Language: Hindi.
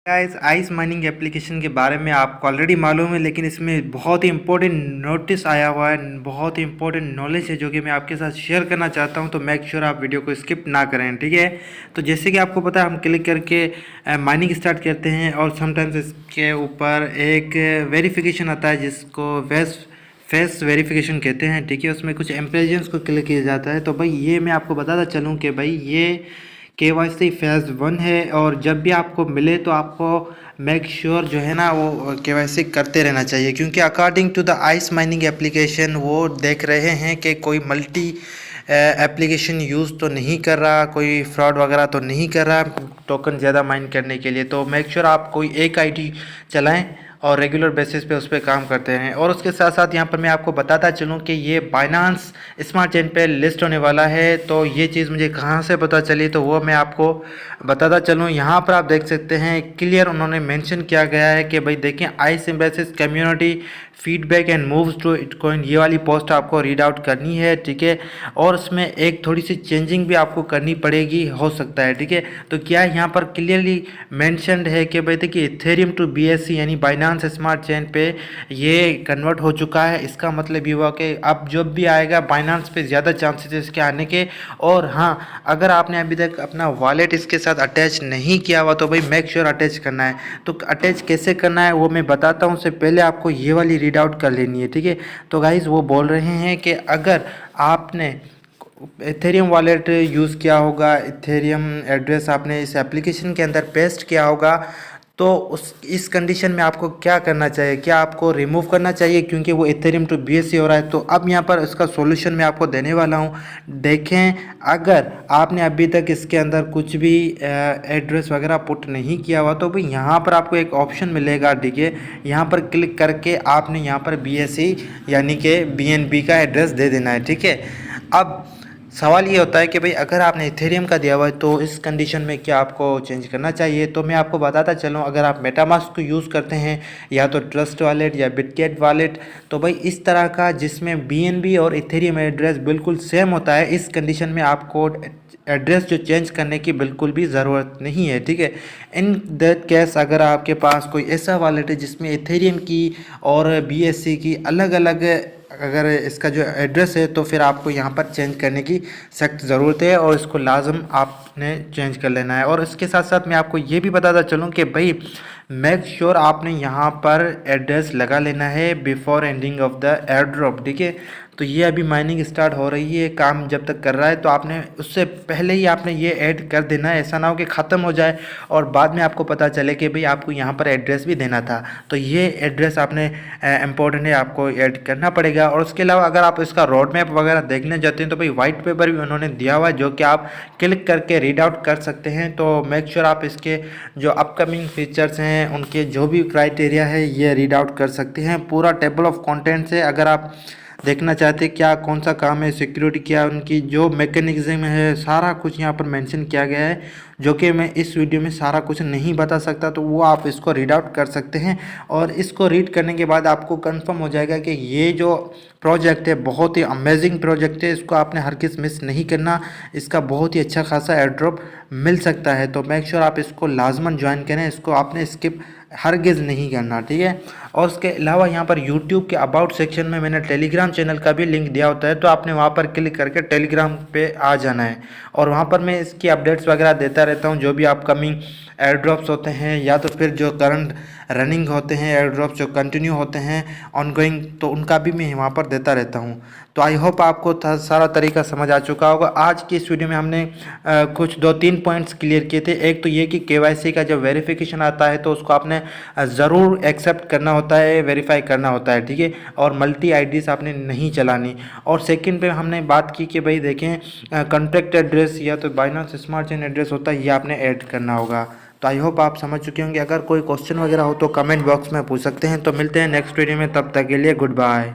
गाइस आइस माइनिंग एप्लीकेशन के बारे में आपको ऑलरेडी मालूम है, लेकिन इसमें बहुत ही इंपॉर्टेंट नोटिस आया हुआ है, बहुत ही इंपॉर्टेंट नॉलेज है जो कि मैं आपके साथ शेयर करना चाहता हूं। तो मेक श्योर आप वीडियो को स्किप ना करें, ठीक है। तो जैसे कि आपको पता है, हम क्लिक करके माइनिंग स्टार्ट करते हैं और समटाइम्स इसके ऊपर एक वेरिफिकेशन आता है जिसको फेस वेरिफिकेशन कहते हैं, ठीक है। उसमें कुछ इम्प्रेशंस को क्लिक किया जाता है। तो भाई ये मैं आपको बताता चलूँ कि भाई ये KYC फेज़ 1 है, और जब भी आपको मिले तो आपको मेक श्योर जो है ना वो KYC करते रहना चाहिए, क्योंकि according to the ice mining application वो देख रहे हैं कि कोई मल्टी एप्लीकेशन यूज़ तो नहीं कर रहा, कोई फ्रॉड वगैरह तो नहीं कर रहा टोकन ज़्यादा माइन करने के लिए। तो मेक श्योर आप कोई एक आईडी चलाएं और रेगुलर बेसिस पे उस पर काम करते हैं। और उसके साथ साथ यहाँ पर मैं आपको बताता चलूँ कि ये बाइनांस स्मार्ट चेन पे लिस्ट होने वाला है। तो ये चीज़ मुझे कहाँ से पता चली, तो वो मैं आपको बताता चलूँ। यहाँ पर आप देख सकते हैं क्लियर उन्होंने मेंशन किया गया है कि भाई देखें, आई सिम्बेसिस community feedback and moves to इटकॉइन, ये वाली पोस्ट आपको रीड आउट करनी है, ठीक है। और उसमें एक थोड़ी सी चेंजिंग भी आपको करनी पड़ेगी, हो सकता है, ठीक है। तो क्या यहाँ पर क्लियरली मेंशनड है कि भाई देखिए इथेरियम टू BSC यानी बाइनांस स्मार्ट चेन पे ये कन्वर्ट हो चुका है। इसका मतलब ये हुआ कि अब जब भी आएगा बाइनांस पे ज़्यादा चांसेस है इसके आने के। और हाँ, अगर आपने अभी तक अपना वॉलेट इसके साथ अटैच नहीं किया हुआ तो भाई मेक श्योर अटैच करना है। तो अटैच कैसे करना है वो मैं बताता हूँ, उससे पहले आपको ये वाली रीड आउट कर लेनी है, ठीक है। तो गाइज़ वो बोल रहे हैं कि अगर आपने इथेरियम वॉलेट यूज़ किया होगा, इथेरियम एड्रेस आपने इस एप्लीकेशन के अंदर पेस्ट किया होगा, तो इस कंडीशन में आपको क्या करना चाहिए, क्या आपको रिमूव करना चाहिए, क्योंकि वो इथेरियम टू BSC हो रहा है। तो अब यहाँ पर इसका सॉल्यूशन मैं आपको देने वाला हूँ। देखें, अगर आपने अभी तक इसके अंदर कुछ भी एड्रेस वगैरह पुट नहीं किया हुआ तो भाई यहाँ पर आपको एक ऑप्शन मिलेगा, ठीक है। यहाँ पर क्लिक करके आपने यहाँ पर BSC यानी कि BNB का एड्रेस दे देना है, ठीक है। अब सवाल ये होता है कि भाई अगर आपने इथेरियम का दिया हुआ है तो इस कंडीशन में क्या आपको चेंज करना चाहिए। तो मैं आपको बताता चलूँ, अगर आप मेटामास्क को यूज़ करते हैं या तो ट्रस्ट वॉलेट या बिटगेट वॉलेट, तो भाई इस तरह का जिसमें BNB और इथेरियम एड्रेस बिल्कुल सेम होता है, इस कंडीशन में आपको एड्रेस जो चेंज करने की बिल्कुल भी ज़रूरत नहीं है, ठीक है। इन दैट केस अगर आपके पास कोई ऐसा वॉलेट है जिसमें इथेरियम की और BSC की अलग अलग अगर इसका जो एड्रेस है, तो फिर आपको यहाँ पर चेंज करने की सख्त ज़रूरत है और इसको लाजम आपने चेंज कर लेना है। और इसके साथ साथ मैं आपको ये भी बताता चलूँ कि भाई मेक श्योर आपने यहाँ पर एड्रेस लगा लेना है before ending of the air drop, ठीक है। तो ये अभी माइनिंग स्टार्ट हो रही है, काम जब तक कर रहा है तो आपने उससे पहले ही आपने ये ऐड कर देना है। ऐसा ना हो कि ख़त्म हो जाए और बाद में आपको पता चले कि भाई आपको यहाँ पर एड्रेस भी देना था। तो ये एड्रेस आपने इम्पोर्टेंट है, आपको ऐड करना पड़ेगा। और उसके अलावा अगर आप इसका रोड मैप वगैरह देखने जाते हैं तो भाई वाइट पेपर भी उन्होंने दिया हुआ है जो कि आप क्लिक करके रीड आउट कर सकते हैं। तो मेक श्योर आप इसके जो अपकमिंग फीचर्स हैं उनके जो भी क्राइटेरिया है ये रीड आउट कर सकते हैं। पूरा टेबल ऑफ कंटेंट्स है, अगर आप देखना चाहते हैं क्या कौन सा काम है, सिक्योरिटी क्या उनकी जो मैकेनिज्म है, सारा कुछ यहाँ पर मेंशन किया गया है, जो कि मैं इस वीडियो में सारा कुछ नहीं बता सकता। तो वो आप इसको रीड आउट कर सकते हैं और इसको रीड करने के बाद आपको कंफर्म हो जाएगा कि ये जो प्रोजेक्ट है बहुत ही अमेजिंग प्रोजेक्ट है, इसको आपने हर किस मिस नहीं करना, इसका बहुत ही अच्छा खासा एयर ड्रॉप मिल सकता है। तो मेक श्योर आप इसको लाजमन ज्वाइन करें, इसको आपने स्किप हरगिज़ नहीं करना, ठीक है। और उसके अलावा यहाँ पर यूट्यूब के अबाउट सेक्शन में मैंने टेलीग्राम चैनल का भी लिंक दिया होता है, तो आपने वहाँ पर क्लिक करके टेलीग्राम पे आ जाना है। और वहाँ पर मैं इसकी अपडेट्स वगैरह देता रहता हूँ, जो भी अपकमिंग एयर ड्रॉप्स होते हैं या तो फिर जो करंट रनिंग होते हैं एयर ड्रॉप्स जो कंटिन्यू होते हैं ऑनगोइंग, तो उनका भी मैं वहाँ पर देता रहता हूँ। तो आई होप आपको सारा तरीका समझ आ चुका होगा। आज की इस वीडियो में हमने कुछ 2-3 पॉइंट्स क्लियर किए थे। एक तो ये कि KYC का जब वेरिफिकेशन आता है तो उसको आपने ज़रूर एक्सेप्ट करना होता है, वेरीफाई करना होता है, ठीक है। और मल्टी IDs आपने नहीं चलानी। और सेकंड पे हमने बात की कि भाई देखें कॉन्ट्रैक्ट एड्रेस या तो बाइनांस स्मार्ट चेन एड्रेस होता है, ये आपने ऐड करना होगा। तो आई होप आप समझ चुके होंगे। अगर कोई क्वेश्चन वगैरह हो तो कमेंट बॉक्स में पूछ सकते हैं। तो मिलते हैं नेक्स्ट वीडियो में, तब तक के लिए गुड बाय।